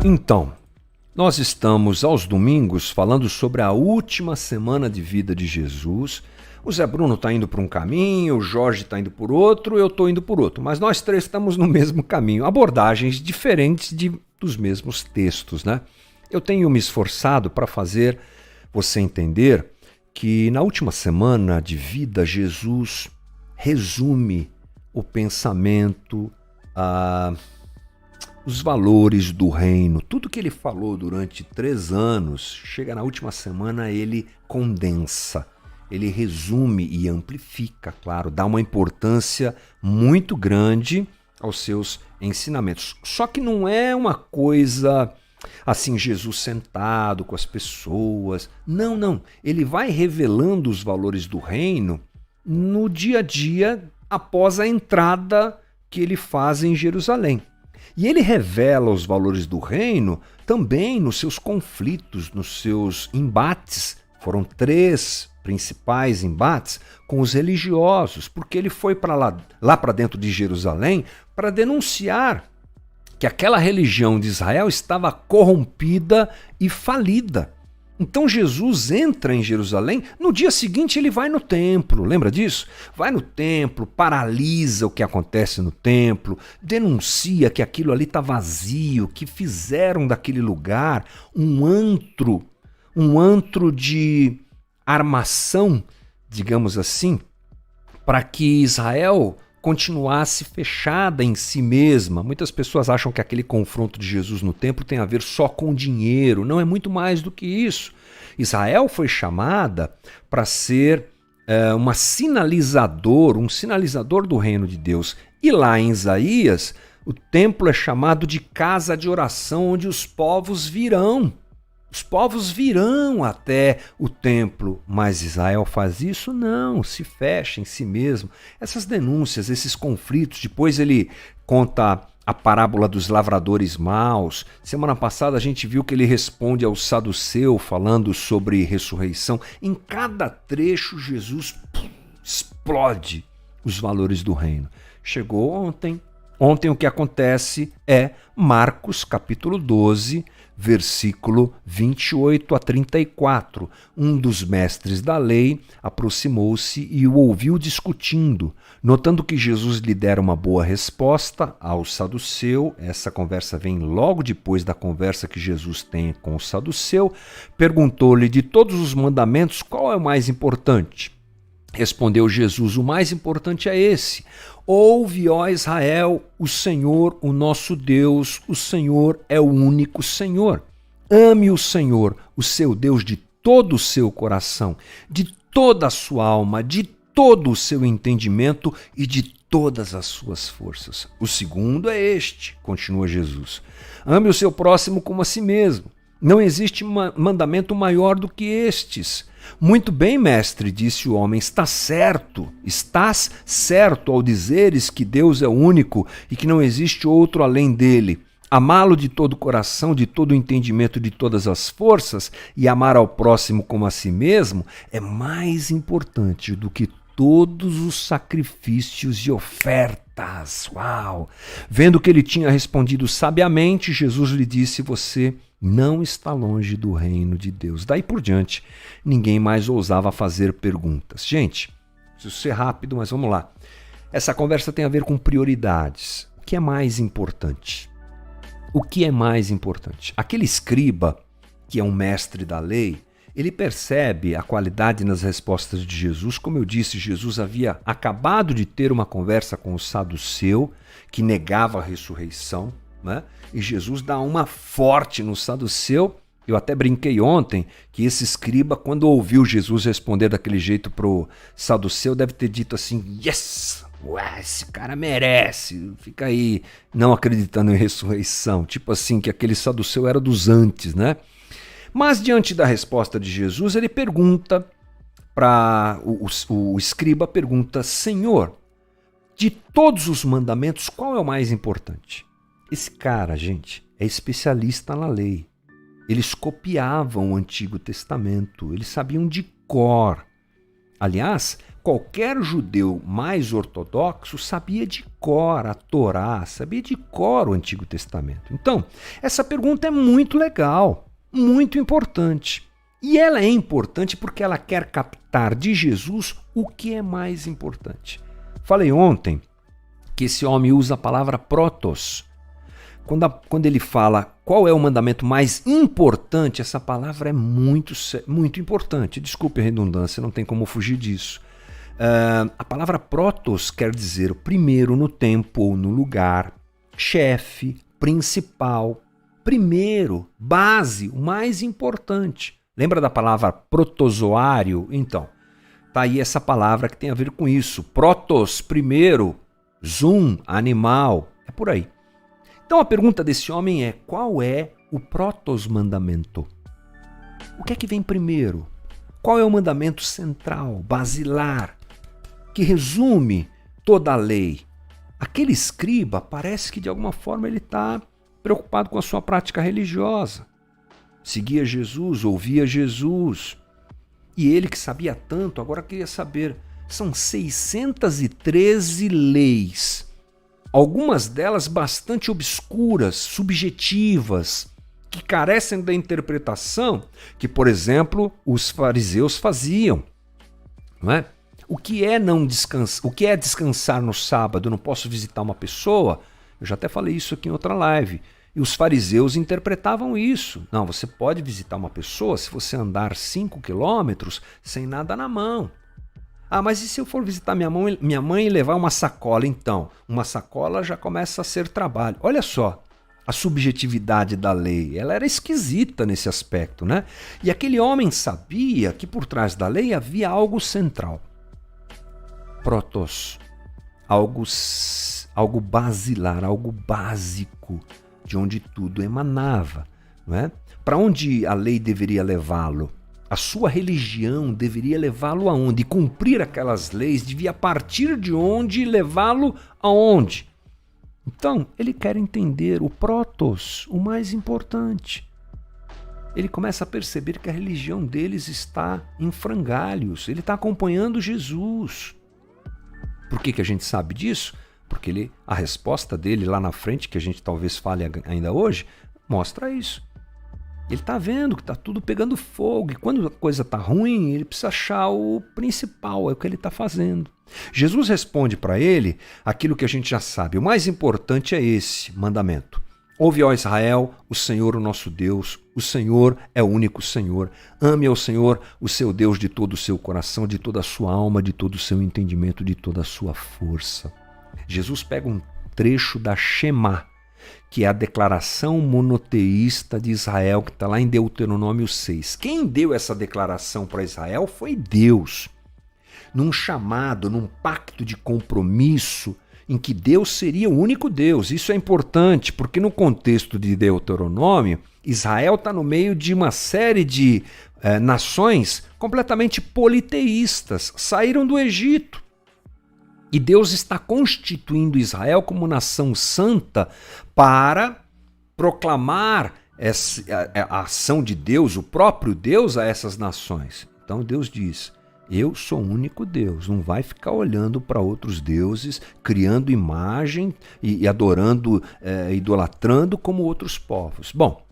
Então, nós estamos aos domingos falando sobre a última semana de vida de Jesus. O Zé Bruno está indo por um caminho, o Jorge está indo por outro, eu estou indo por outro. Mas nós três estamos no mesmo caminho, abordagens diferentes dos mesmos textos, né? Eu tenho me esforçado para fazer você entender que na última semana de vida Jesus resume o pensamento, os valores do reino. Tudo que ele falou durante 3 anos, chega na última semana, ele condensa, ele resume e amplifica, claro, dá uma importância muito grande aos seus ensinamentos. Só que não é uma coisa assim, Jesus sentado com as pessoas. Não. Ele vai revelando os valores do reino no dia a dia após a entrada que ele faz em Jerusalém. E ele revela os valores do reino também nos seus conflitos, nos seus embates. Foram 3 principais embates com os religiosos, porque ele foi para lá para dentro de Jerusalém para denunciar que aquela religião de Israel estava corrompida e falida. Então Jesus entra em Jerusalém, no dia seguinte ele vai no templo, lembra disso? Vai no templo, paralisa o que acontece no templo, denuncia que aquilo ali está vazio, que fizeram daquele lugar um antro de armação, digamos assim, para que Israel continuasse fechada em si mesma. Muitas pessoas acham que aquele confronto de Jesus no templo tem a ver só com dinheiro. Não, é muito mais do que isso. Israel foi chamada para ser um sinalizador do reino de Deus. E lá em Isaías, o templo é chamado de casa de oração, onde os povos virão. Os povos virão até o templo, mas Israel faz isso? Não, se fecha em si mesmo. Essas denúncias, esses conflitos, depois ele conta a parábola dos lavradores maus. Semana passada a gente viu que ele responde ao saduceu falando sobre ressurreição. Em cada trecho Jesus explode os valores do reino. Chegou ontem. Ontem o que acontece é Marcos capítulo 12, versículo 28 a 34. Um dos mestres da lei aproximou-se e o ouviu discutindo. Notando que Jesus lhe dera uma boa resposta ao saduceu, essa conversa vem logo depois da conversa que Jesus tem com o saduceu, perguntou-lhe: de todos os mandamentos, qual é o mais importante? Respondeu Jesus: o mais importante é esse: ouve, ó Israel, o Senhor, o nosso Deus, o Senhor é o único Senhor. Ame o Senhor, o seu Deus, de todo o seu coração, de toda a sua alma, de todo o seu entendimento e de todas as suas forças. O segundo é este, continua Jesus: ame o seu próximo como a si mesmo. Não existe mandamento maior do que estes. Muito bem, mestre, disse o homem, estás certo ao dizeres que Deus é único e que não existe outro além dele. Amá-lo de todo o coração, de todo o entendimento, de todas as forças e amar ao próximo como a si mesmo é mais importante do que todos os sacrifícios e ofertas. Uau! Vendo que ele tinha respondido sabiamente, Jesus lhe disse: você não está longe do reino de Deus. Daí por diante, ninguém mais ousava fazer perguntas. Gente, preciso ser rápido, mas vamos lá. Essa conversa tem a ver com prioridades. O que é mais importante? O que é mais importante? Aquele escriba, que é um mestre da lei, ele percebe a qualidade nas respostas de Jesus. Como eu disse, Jesus havia acabado de ter uma conversa com o saduceu, que negava a ressurreição, né? E Jesus dá uma forte no saduceu. Eu até brinquei ontem que esse escriba, quando ouviu Jesus responder daquele jeito pro saduceu, deve ter dito assim: yes, ué, esse cara merece, fica aí não acreditando em ressurreição. Tipo assim, que aquele saduceu era dos antes, né? Mas diante da resposta de Jesus, ele pergunta o escriba pergunta: Senhor, de todos os mandamentos, qual é o mais importante? Esse cara, gente, é especialista na lei. Eles copiavam o Antigo Testamento, eles sabiam de cor. Aliás, qualquer judeu mais ortodoxo sabia de cor a Torá, sabia de cor o Antigo Testamento. Então, essa pergunta é muito legal, muito importante. E ela é importante porque ela quer captar de Jesus o que é mais importante. Falei ontem que esse homem usa a palavra protos. Quando ele fala qual é o mandamento mais importante, essa palavra é muito importante. Desculpe a redundância, não tem como fugir disso. A palavra protos quer dizer o primeiro no tempo ou no lugar, chefe, principal, primeiro, base, o mais importante. Lembra da palavra protozoário? Então, tá aí essa palavra que tem a ver com isso. Protos, primeiro, zoom, animal, é por aí. Então a pergunta desse homem é: qual é o protos mandamento? O que é que vem primeiro? Qual é o mandamento central, basilar, que resume toda a lei? Aquele escriba parece que de alguma forma ele está preocupado com a sua prática religiosa. Seguia Jesus, ouvia Jesus. E ele que sabia tanto, agora queria saber. São 613 leis. Algumas delas bastante obscuras, subjetivas, que carecem da interpretação que, por exemplo, os fariseus faziam. Não é? O que é descansar no sábado? Eu não posso visitar uma pessoa? Eu já até falei isso aqui em outra live. E os fariseus interpretavam isso. Não, você pode visitar uma pessoa se você andar 5 quilômetros sem nada na mão. Ah, mas e se eu for visitar minha mãe e levar uma sacola? Então, uma sacola já começa a ser trabalho. Olha só a subjetividade da lei. Ela era esquisita nesse aspecto, né? E aquele homem sabia que por trás da lei havia algo central. Protos. Algo basilar, algo básico, de onde tudo emanava, não é? Para onde a lei deveria levá-lo? A sua religião deveria levá-lo aonde? Cumprir aquelas leis devia partir de onde e levá-lo aonde? Então, ele quer entender o protos, o mais importante. Ele começa a perceber que a religião deles está em frangalhos, ele está acompanhando Jesus. Por que a gente sabe disso? Porque a resposta dele lá na frente, que a gente talvez fale ainda hoje, mostra isso. Ele está vendo que está tudo pegando fogo e quando a coisa está ruim, ele precisa achar o principal, é o que ele está fazendo. Jesus responde para ele aquilo que a gente já sabe. O mais importante é esse mandamento. Ouve, ó Israel, o Senhor, o nosso Deus, o Senhor é o único Senhor. Ame ao Senhor, o seu Deus, de todo o seu coração, de toda a sua alma, de todo o seu entendimento, de toda a sua força. Jesus pega um trecho da Shema, que é a declaração monoteísta de Israel, que está lá em Deuteronômio 6. Quem deu essa declaração para Israel foi Deus. Num chamado, num pacto de compromisso, em que Deus seria o único Deus. Isso é importante, porque no contexto de Deuteronômio, Israel está no meio de uma série de nações completamente politeístas. Saíram do Egito. E Deus está constituindo Israel como nação santa para proclamar a ação de Deus, o próprio Deus, a essas nações. Então Deus diz: eu sou o único Deus, não vai ficar olhando para outros deuses, criando imagem e adorando, idolatrando como outros povos. Bom,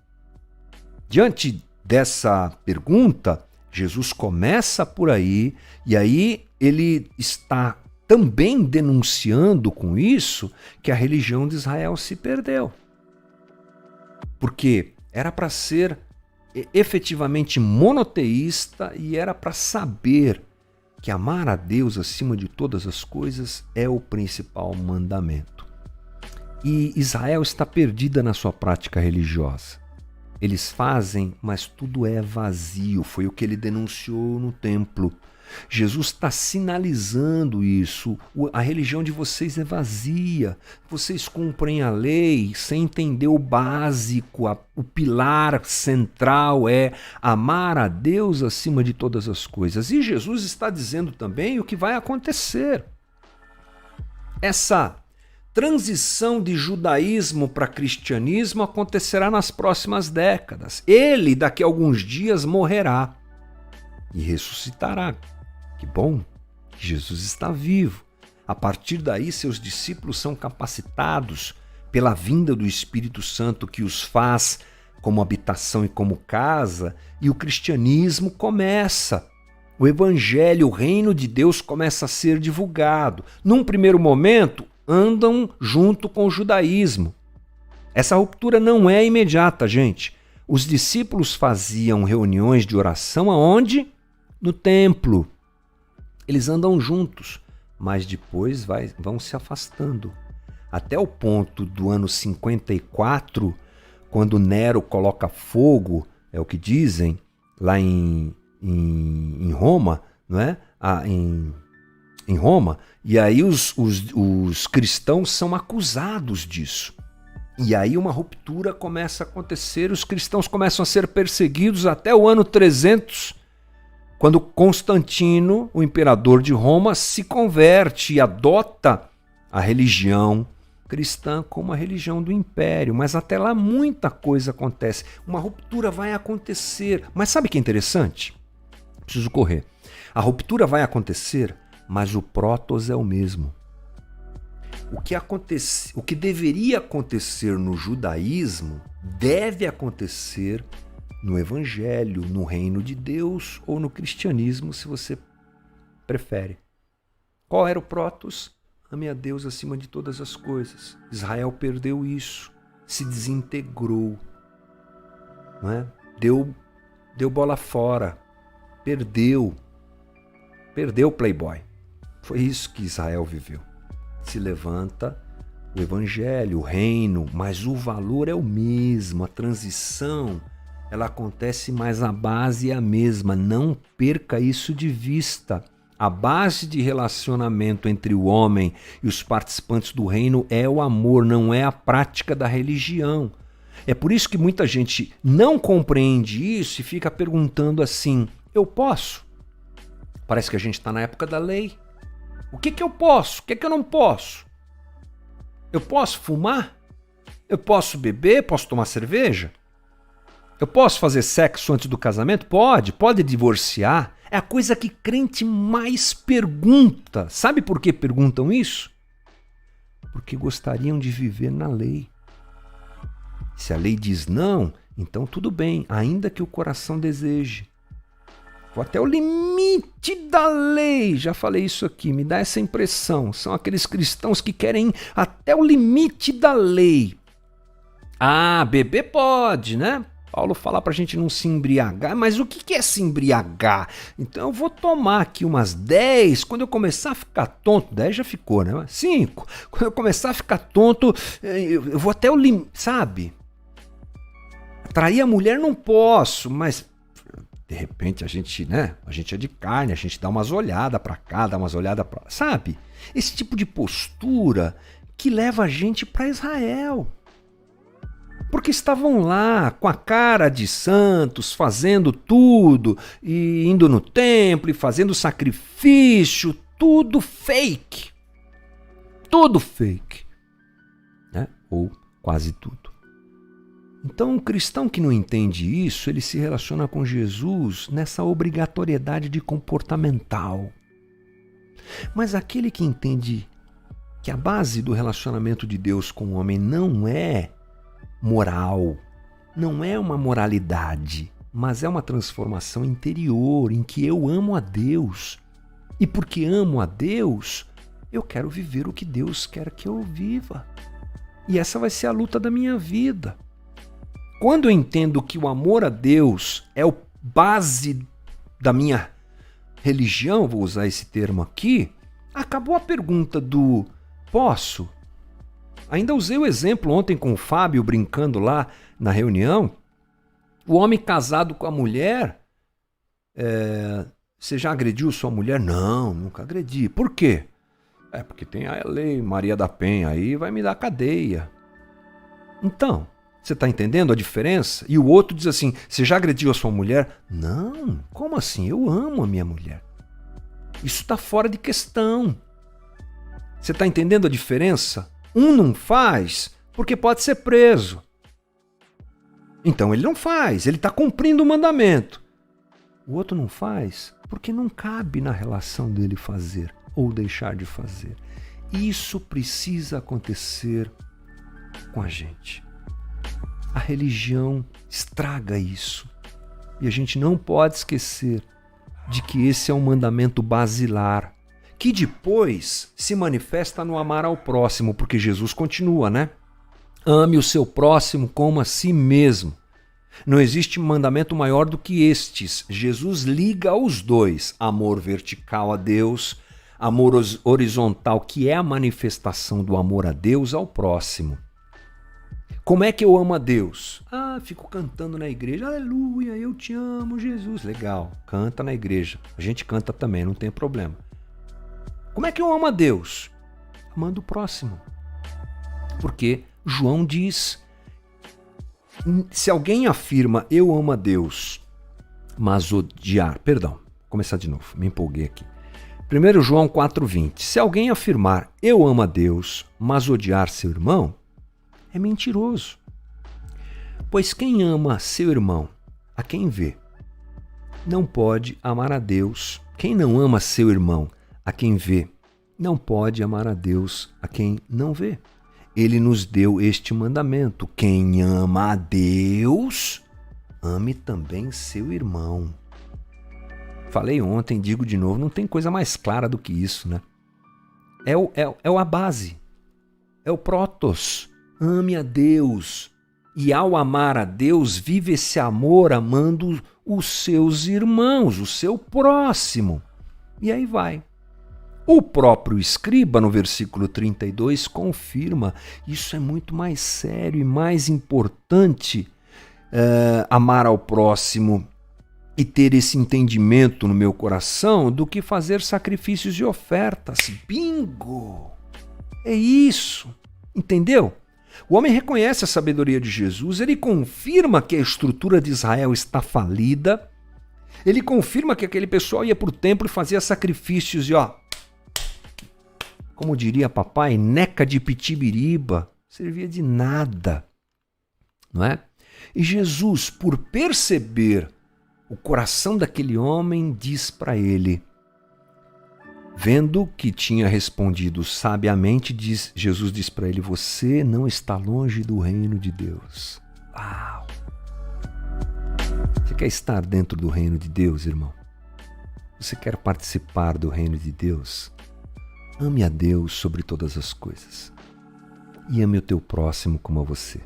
diante dessa pergunta, Jesus começa por aí, e aí ele está também denunciando com isso que a religião de Israel se perdeu. Porque era para ser efetivamente monoteísta e era para saber que amar a Deus acima de todas as coisas é o principal mandamento. E Israel está perdida na sua prática religiosa. Eles fazem, mas tudo é vazio. Foi o que ele denunciou no templo. Jesus está sinalizando isso. A religião de vocês é vazia. Vocês cumprem a lei sem entender o básico. O pilar central é amar a Deus acima de todas as coisas. E Jesus está dizendo também o que vai acontecer. Essa transição de judaísmo para cristianismo acontecerá nas próximas décadas. Ele, daqui a alguns dias, morrerá e ressuscitará. Que bom! que Jesus está vivo. A partir daí, seus discípulos são capacitados pela vinda do Espírito Santo, que os faz como habitação e como casa, e o cristianismo começa. O evangelho, o reino de Deus começa a ser divulgado. Num primeiro momento, andam junto com o judaísmo. Essa ruptura não é imediata, gente. Os discípulos faziam reuniões de oração aonde? No templo. Eles andam juntos, mas depois vão se afastando. Até o ponto do ano 54, quando Nero coloca fogo, é o que dizem, lá em Roma, não é? Em Roma, e aí os cristãos são acusados disso. E aí uma ruptura começa a acontecer, os cristãos começam a ser perseguidos até o ano 300, quando Constantino, o imperador de Roma, se converte e adota a religião cristã como a religião do império. Mas até lá muita coisa acontece. Uma ruptura vai acontecer. Mas sabe o que é interessante? Preciso correr. A ruptura vai acontecer, mas o prótos é o mesmo. O que deveria acontecer no judaísmo deve acontecer no evangelho, no reino de Deus ou no cristianismo, se você prefere. Qual era o prótos? Ame a Deus acima de todas as coisas. Israel perdeu isso, se desintegrou, não é? Deu bola fora, perdeu o playboy. Foi isso que Israel viveu. Se levanta o evangelho, o reino, mas o valor é o mesmo, a transição, ela acontece, mas a base é a mesma. Não perca isso de vista. A base de relacionamento entre o homem e os participantes do reino é o amor, não é a prática da religião. É por isso que muita gente não compreende isso e fica perguntando assim, eu posso? Parece que a gente está na época da lei. O que eu posso? O que eu não posso? Eu posso fumar? Eu posso beber? Posso tomar cerveja? Eu posso fazer sexo antes do casamento? Pode divorciar. É a coisa que crente mais pergunta. Sabe por que perguntam isso? Porque gostariam de viver na lei. Se a lei diz não, então tudo bem, ainda que o coração deseje. Vou até o limite da lei. Já falei isso aqui, me dá essa impressão. São aqueles cristãos que querem ir até o limite da lei. Ah, beber pode, né? Paulo fala pra gente não se embriagar, mas o que é se embriagar? Então eu vou tomar aqui umas 10, quando eu começar a ficar tonto, 10 já ficou, né? 5, quando eu começar a ficar tonto, eu vou até o limite, sabe? Trair a mulher não posso, mas de repente a gente é de carne, a gente dá umas olhadas pra cá, dá umas olhadas pra lá, sabe? Esse tipo de postura que leva a gente pra Israel. Porque estavam lá com a cara de santos, fazendo tudo, e indo no templo, e fazendo sacrifício, tudo fake. Tudo fake. Né? Ou quase tudo. Então, um cristão que não entende isso, ele se relaciona com Jesus nessa obrigatoriedade de comportamental. Mas aquele que entende que a base do relacionamento de Deus com o homem não é moral, não é uma moralidade, mas é uma transformação interior em que eu amo a Deus. E porque amo a Deus, eu quero viver o que Deus quer que eu viva. E essa vai ser a luta da minha vida. Quando eu entendo que o amor a Deus é a base da minha religião, vou usar esse termo aqui, acabou a pergunta do posso? Ainda usei o exemplo ontem com o Fábio brincando lá na reunião. O homem casado com a mulher, você já agrediu sua mulher? Não, nunca agredi. Por quê? Porque tem a lei Maria da Penha, aí vai me dar cadeia. Então, você está entendendo a diferença? E o outro diz assim, você já agrediu a sua mulher? Não, como assim? Eu amo a minha mulher. Isso está fora de questão. Você está entendendo a diferença? Um não faz porque pode ser preso. Então ele não faz, ele está cumprindo o mandamento. O outro não faz porque não cabe na relação dele fazer ou deixar de fazer. Isso precisa acontecer com a gente. A religião estraga isso. E a gente não pode esquecer de que esse é um mandamento basilar, que depois se manifesta no amar ao próximo, porque Jesus continua, né? Ame o seu próximo como a si mesmo. Não existe mandamento maior do que estes. Jesus liga os dois: amor vertical a Deus, amor horizontal, que é a manifestação do amor a Deus, ao próximo. Como é que eu amo a Deus? Fico cantando na igreja. Aleluia, eu te amo, Jesus. Legal, canta na igreja. A gente canta também, não tem problema. Como é que eu amo a Deus? Amando o próximo. Porque João diz, se alguém afirma eu amo a Deus, mas odiar... Perdão, vou começar de novo, me empolguei aqui. 1 João 4,20. Se alguém afirmar eu amo a Deus, mas odiar seu irmão, é mentiroso. Pois quem ama seu irmão, a quem vê, não pode amar a Deus. Quem não ama seu irmão, a quem vê, não pode amar a Deus, a quem não vê. Ele nos deu este mandamento: quem ama a Deus, ame também seu irmão. Falei ontem, digo de novo, não tem coisa mais clara do que isso, né? É a base, é o prótos. Ame a Deus. E ao amar a Deus, vive esse amor amando os seus irmãos, o seu próximo. E aí vai. O próprio escriba, no versículo 32, confirma: isso é muito mais sério e mais importante, amar ao próximo e ter esse entendimento no meu coração, do que fazer sacrifícios e ofertas. Bingo! É isso. Entendeu? O homem reconhece a sabedoria de Jesus, ele confirma que a estrutura de Israel está falida, ele confirma que aquele pessoal ia para o templo e fazia sacrifícios e, como diria papai, neca de pitibiriba, servia de nada, não é? E Jesus, por perceber o coração daquele homem, diz para ele, vendo que tinha respondido sabiamente, Jesus diz para ele: você não está longe do reino de Deus. Uau! Você quer estar dentro do reino de Deus, irmão? Você quer participar do reino de Deus? Ame a Deus sobre todas as coisas. E ame o teu próximo como a você.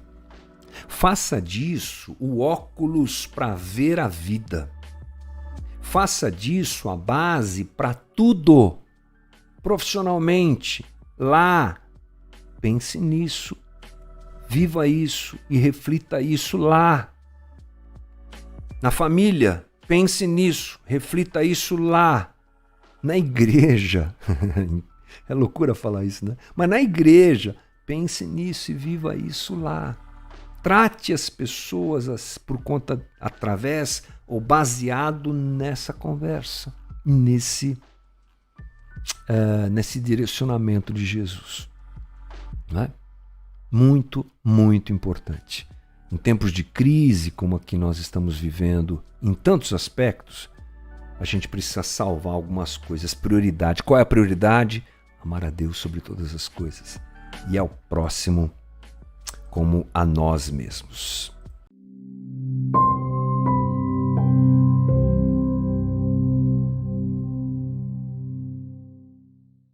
Faça disso o óculos para ver a vida. Faça disso a base para tudo. Profissionalmente, lá, pense nisso, viva isso e reflita isso lá. Na família, pense nisso, reflita isso lá. Na igreja, é loucura falar isso, né? Mas na igreja, pense nisso e viva isso lá. Trate as pessoas por conta, através ou baseado nessa conversa, nesse direcionamento de Jesus. Não é? Muito, muito importante. Em tempos de crise, como aqui nós estamos vivendo, em tantos aspectos, a gente precisa salvar algumas coisas. Prioridade. Qual é a prioridade? Amar a Deus sobre todas as coisas. E ao próximo como a nós mesmos.